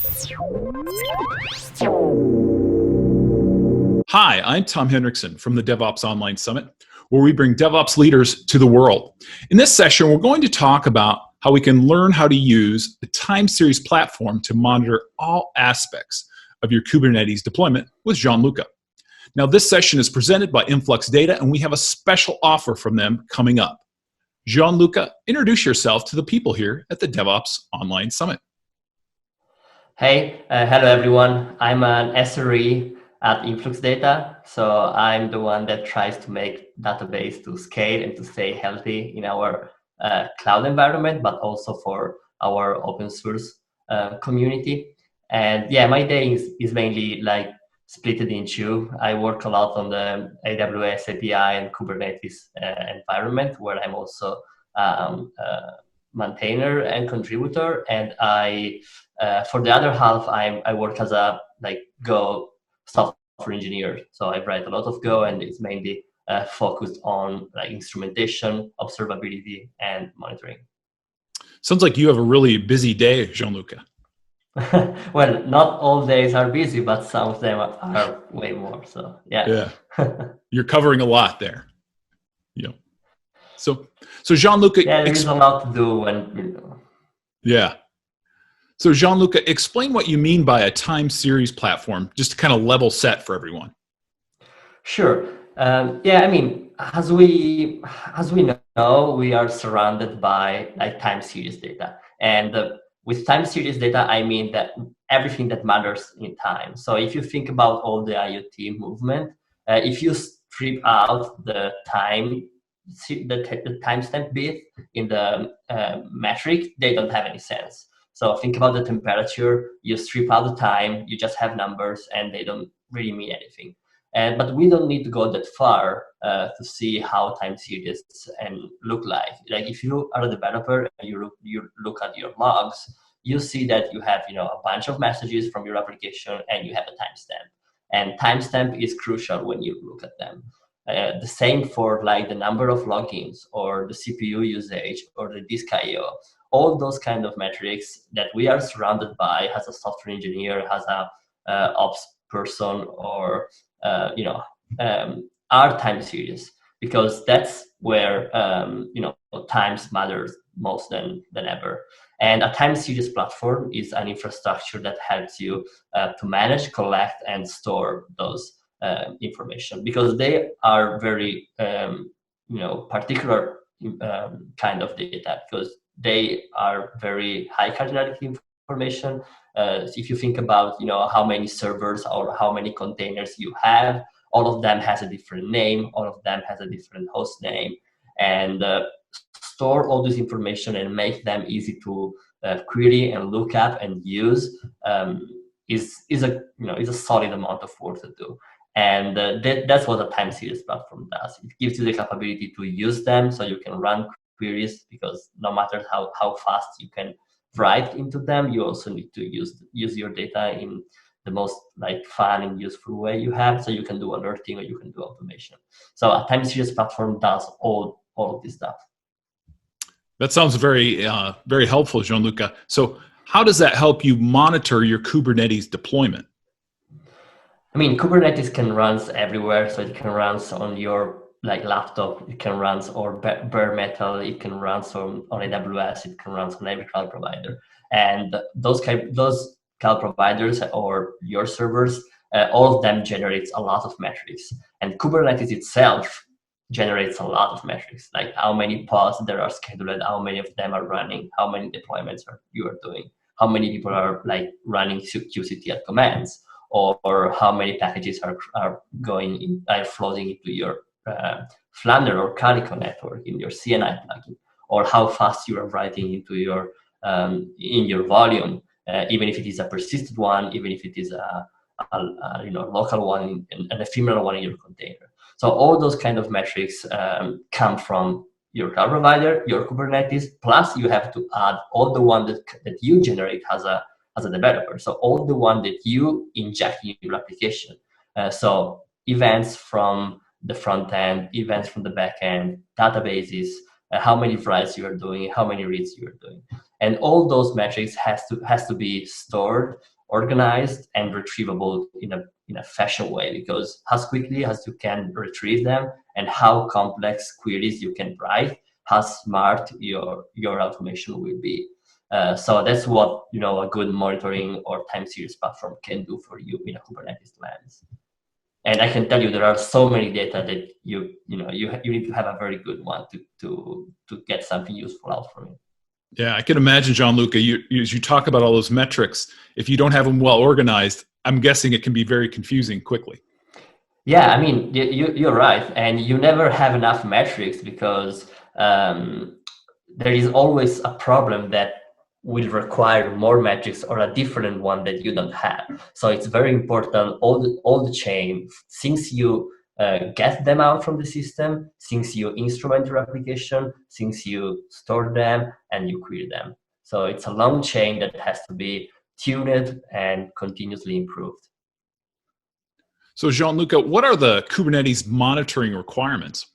Hi, I'm Tom Hendrickson from the DevOps Online Summit, where we bring DevOps leaders to the world. In this session, we're going to talk about how we can learn how to use the time series platform to monitor all aspects of your Kubernetes deployment with Gianluca. Now, this session is presented by InfluxData, and we have a special offer from them coming up. Gianluca, introduce yourself to the people here at the DevOps Online Summit. Hey, hello everyone. I'm an SRE at InfluxData, so I'm the one that tries to make database to scale and to stay healthy in our cloud environment, but also for our open source community. And yeah, my day is mainly like split it in two. I work a lot on the AWS API and Kubernetes environment, where I'm also maintainer and contributor, and I for the other half I work as a Go software engineer. So I write a lot of Go, and it's mainly focused on instrumentation, observability, and monitoring. Sounds like you have a really busy day, Gianluca. Well, not all days are busy, but some of them are way more. So yeah. You're covering a lot there. Yeah. So Gianluca. Yeah, there is a lot to do when. Yeah. So Gianluca, explain what you mean by a time series platform, just to kind of level set for everyone. Sure. Yeah, I mean, as we know, we are surrounded by time series data, and with time series data, I mean that everything that matters in time. So if you think about all the IoT movement, if you strip out the time, the timestamp bit in the metric, they don't have any sense. So think about the temperature, you strip out the time, you just have numbers, and they don't really mean anything. But we don't need to go that far to see how time series and look like. Like if you are a developer and you look at your logs, you see that you have a bunch of messages from your application, and you have a timestamp. And timestamp is crucial when you look at them. The same for the number of logins, or the CPU usage, or the disk I/O. All those kind of metrics that we are surrounded by as a software engineer, as a ops person, or are time series, because that's where times matters most than ever. And a time series platform is an infrastructure that helps you to manage, collect, and store those information, because they are very particular kind of data, because they are very high cardinality information. If you think about how many servers or how many containers you have, all of them has a different name, all of them has a different host name, and store all this information and make them easy to query and look up and use is a solid amount of work to do. And that's what a time series platform does. It gives you the capability to use them, so you can run queries, because no matter how fast you can write into them, you also need to use your data in the most fun and useful way you have, so you can do alerting or you can do automation. So a time series platform does all of this stuff. That sounds very very helpful, Gianluca. So how does that help you monitor your Kubernetes deployment? I mean, Kubernetes can run everywhere, so it can run on your laptop, it can run or bare metal, it can run on AWS, it can run on every cloud provider. And those cloud providers or your servers, all of them generates a lot of metrics. And Kubernetes itself generates a lot of metrics, like how many pods there are scheduled, how many of them are running, how many deployments you are doing, how many people are running QCT commands, or how many packages are floating into your Flutter or Calico network in your CNI plugin, or how fast you are writing into your in your volume, even if it is a persistent one, even if it is a local one, and an ephemeral one in your container. So all those kind of metrics come from your cloud provider, your Kubernetes, plus you have to add all the one that you generate as a developer. So all the one that you inject in your application. So events from the front end, events from the back end, databases, how many writes you are doing, how many reads you are doing. And all those metrics has to be stored, organized, and retrievable in a fashion way, because as quickly as you can retrieve them and how complex queries you can write, how smart your automation will be. So that's what a good monitoring or time series platform can do for you in a Kubernetes lens. And I can tell you there are so many data that you need to have a very good one to get something useful out from it. Yeah, I can imagine, Gianluca, as you talk about all those metrics, if you don't have them well organized, I'm guessing it can be very confusing quickly. Yeah, I mean, you're right. And you never have enough metrics because there is always a problem that will require more metrics or a different one that you don't have. So it's very important, all the chain, since you get them out from the system, since you instrument your application, since you store them and you query them. So it's a long chain that has to be tuned and continuously improved. So Gianluca, what are the Kubernetes monitoring requirements?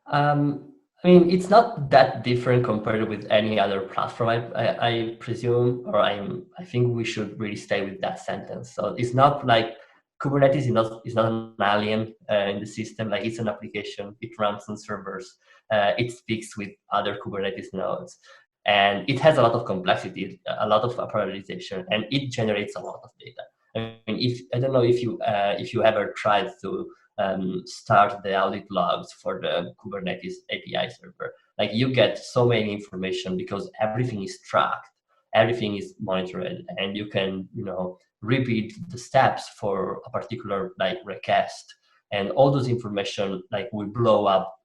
I mean, it's not that different compared with any other platform, I presume, or I think we should really stay with that sentence. So it's not like Kubernetes is not an alien in the system. Like, it's an application. It runs on servers. It speaks with other Kubernetes nodes, and it has a lot of complexity, a lot of prioritization, and it generates a lot of data. I mean, I don't know if you ever tried to start the audit logs for the Kubernetes API server. Like, you get so many information because everything is tracked, everything is monitored, and you can repeat the steps for a particular request, and all those information will blow up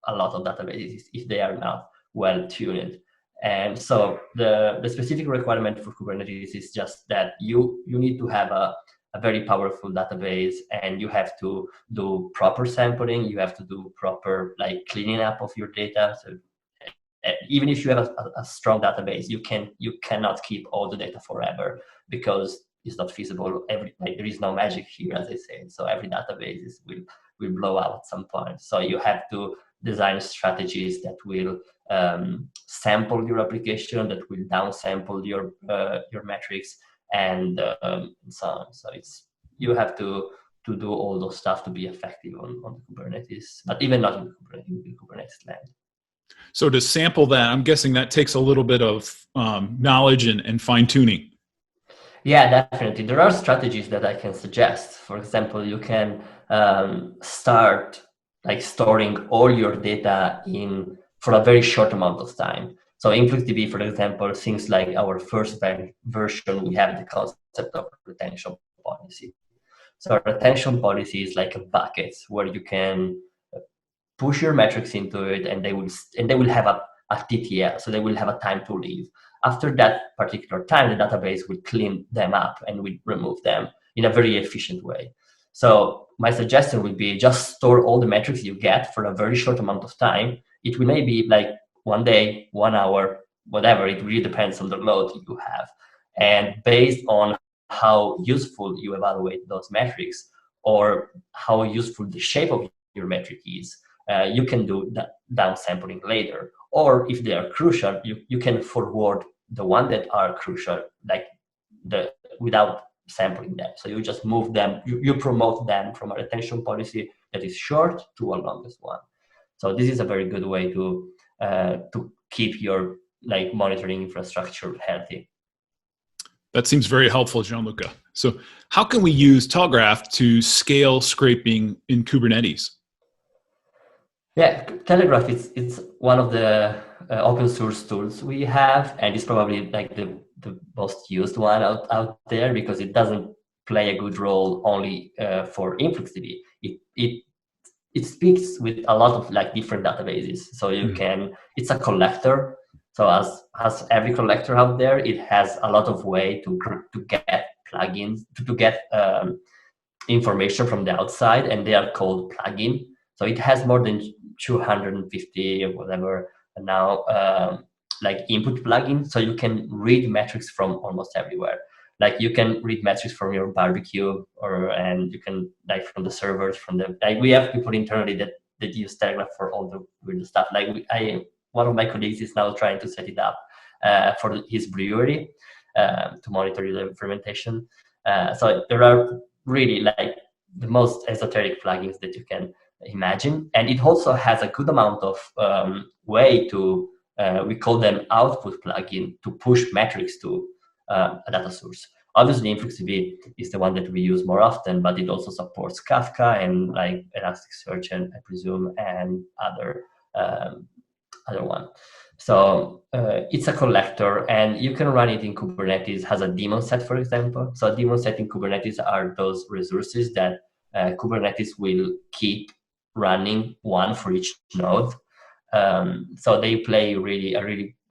a lot of databases if they are not well tuned. And so the specific requirement for Kubernetes is just that you need to have a very powerful database, and you have to do proper sampling. You have to do proper cleaning up of your data. So even if you have a strong database, you cannot keep all the data forever, because it's not feasible. There is no magic here, as I said. So every database will blow out at some point. So you have to design strategies that will sample your application, that will downsample your metrics, and so on. So you have to do all those stuff to be effective on Kubernetes, but even not in Kubernetes land. So to sample that, I'm guessing that takes a little bit of knowledge and fine tuning. Yeah, definitely. There are strategies that I can suggest. For example, you can start storing all your data for a very short amount of time. So InfluxDB, for example, since our first version, we have the concept of retention policy. So retention policy is like a bucket where you can push your metrics into it, and they will have a TTL, so they will have a time to leave. After that particular time, the database will clean them up and will remove them in a very efficient way. So my suggestion would be just store all the metrics you get for a very short amount of time. It will maybe 1 day, 1 hour, whatever. It really depends on the load you have. And based on how useful you evaluate those metrics, or how useful the shape of your metric is, you can do that downsampling later. Or if they are crucial, you can forward the one that are crucial, without sampling them. So you just move them, you promote them from a retention policy that is short to a longest one. So this is a very good way to keep your monitoring infrastructure healthy. That seems very helpful, Gianluca. So how can we use Telegraf to scale scraping in Kubernetes? Yeah, Telegraf it's one of the open source tools we have, and it's probably the most used one out there, because it doesn't play a good role only for InfluxDB. It speaks with a lot of different databases. So you can, it's a collector. So as every collector out there, it has a lot of way to get plugins, to get information from the outside, and they are called plugin. So it has more than 250 or whatever now input plugins. So you can read metrics from almost everywhere. You can read metrics from your barbecue, and you can from the servers, from the we have people internally that that use Telegraf for all the weird stuff. Like one of my colleagues is now trying to set it up for his brewery to monitor the fermentation. So there are really like the most esoteric plugins that you can imagine, and it also has a good amount of way to we call them output plugin to push metrics to a data source. Obviously, InfluxDB is the one that we use more often, but it also supports Kafka and like Elasticsearch, and I presume, and other one. So it's a collector, and you can run it in Kubernetes. Has a daemon set, for example. So a daemon set in Kubernetes are those resources that Kubernetes will keep running, one for each node. So they play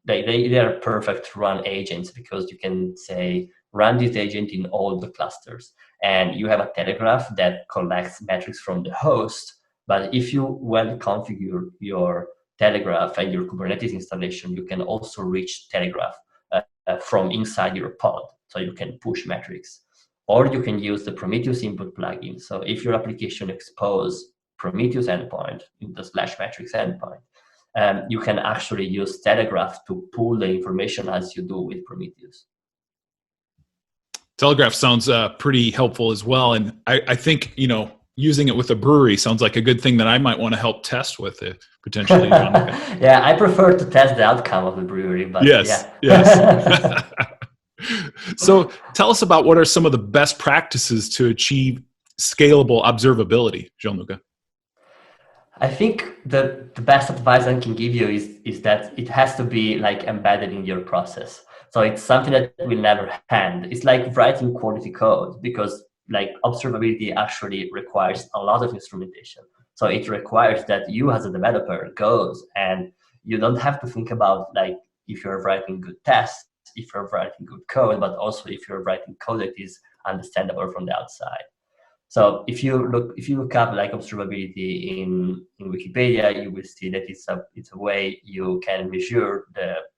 they are perfect to run agents, because you can say run this agent in all the clusters, and you have a Telegraf that collects metrics from the host. But if you well configure your Telegraf and your Kubernetes installation, you can also reach Telegraf from inside your pod, so you can push metrics. Or you can use the Prometheus input plugin. So if your application expose Prometheus endpoint in the /metrics endpoint, you can actually use Telegraf to pull the information as you do with Prometheus. Telegraf sounds pretty helpful as well, and I think using it with a brewery sounds like a good thing that I might want to help test with it potentially. Yeah, I prefer to test the outcome of the brewery, but yes. So tell us about what are some of the best practices to achieve scalable observability, Gianluca? I think the best advice I can give you is that it has to be like embedded in your process. So it's something that will never end. It's like writing quality code, because like observability actually requires a lot of instrumentation. So it requires that you as a developer goes, and you don't have to think about like if you're writing good tests, if you're writing good code, but also if you're writing code that is understandable from the outside. So if you look up like observability in Wikipedia, you will see that it's a way you can measure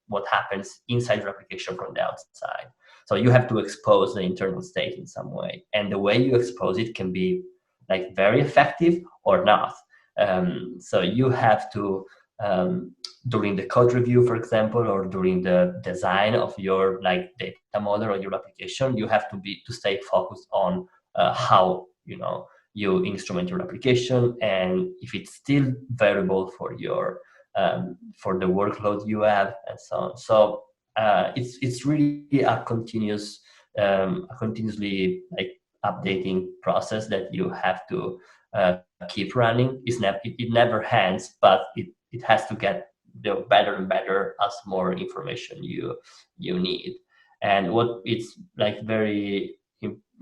what happens inside your application from the outside. So you have to expose the internal state in some way, and the way you expose it can be like very effective or not. So you have to during the code review, for example, or during the design of your like data model or your application, you have to stay focused on how you instrument your application, and if it's still variable for your for the workload you have, and so on. So it's really a continuously like updating process that you have to keep running. It never ends, but it has to get better and better as more information you need. And what it's like very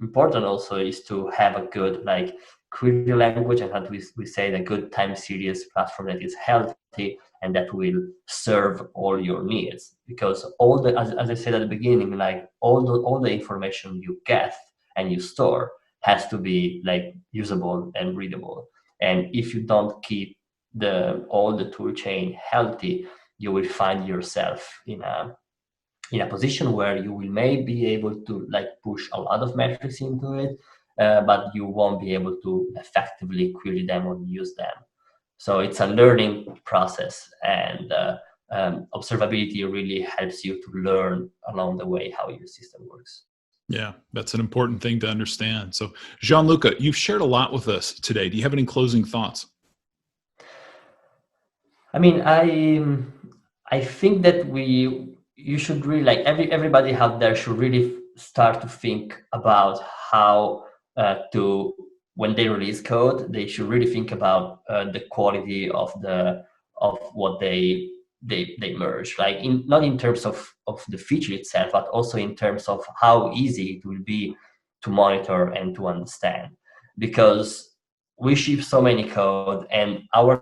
important also is to have a good like query language, and how we say a good time series platform that is healthy and that will serve all your needs. Because all the as I said at the beginning, like all the information you get and you store has to be like usable and readable. And if you don't keep all the tool chain healthy, you will find yourself in a position where you will may be able to like push a lot of metrics into it, but you won't be able to effectively query them or use them. So it's a learning process, and observability really helps you to learn along the way how your system works. Yeah, that's an important thing to understand. So Gianluca, you've shared a lot with us today. Do you have any closing thoughts? I mean, I think that you should really like everybody out there should really start to think about how to when they release code, they should really think about the quality of what they merge, like not in terms of the feature itself, but also in terms of how easy it will be to monitor and to understand. Because we ship so many code, and our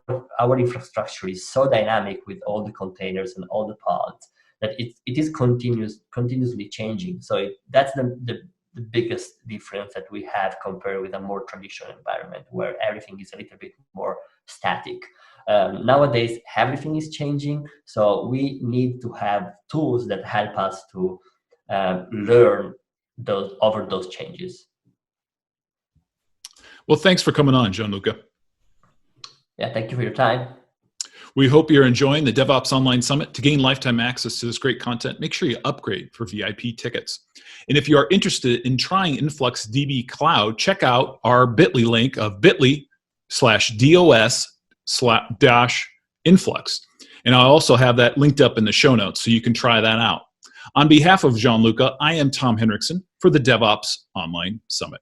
infrastructure is so dynamic with all the containers and all the pods that it is continuously changing. So that's the biggest difference that we have compared with a more traditional environment where everything is a little bit more static. Nowadays, everything is changing, so we need to have tools that help us to learn those changes. Well, thanks for coming on, Gianluca. Yeah. Yeah, thank you for your time. We hope you're enjoying the DevOps Online Summit. To gain lifetime access to this great content, make sure you upgrade for VIP tickets. And if you are interested in trying InfluxDB Cloud, check out our bit.ly link of bit.ly/DOS-influx. And I'll also have that linked up in the show notes so you can try that out. On behalf of Gianluca, I am Tom Henriksen for the DevOps Online Summit.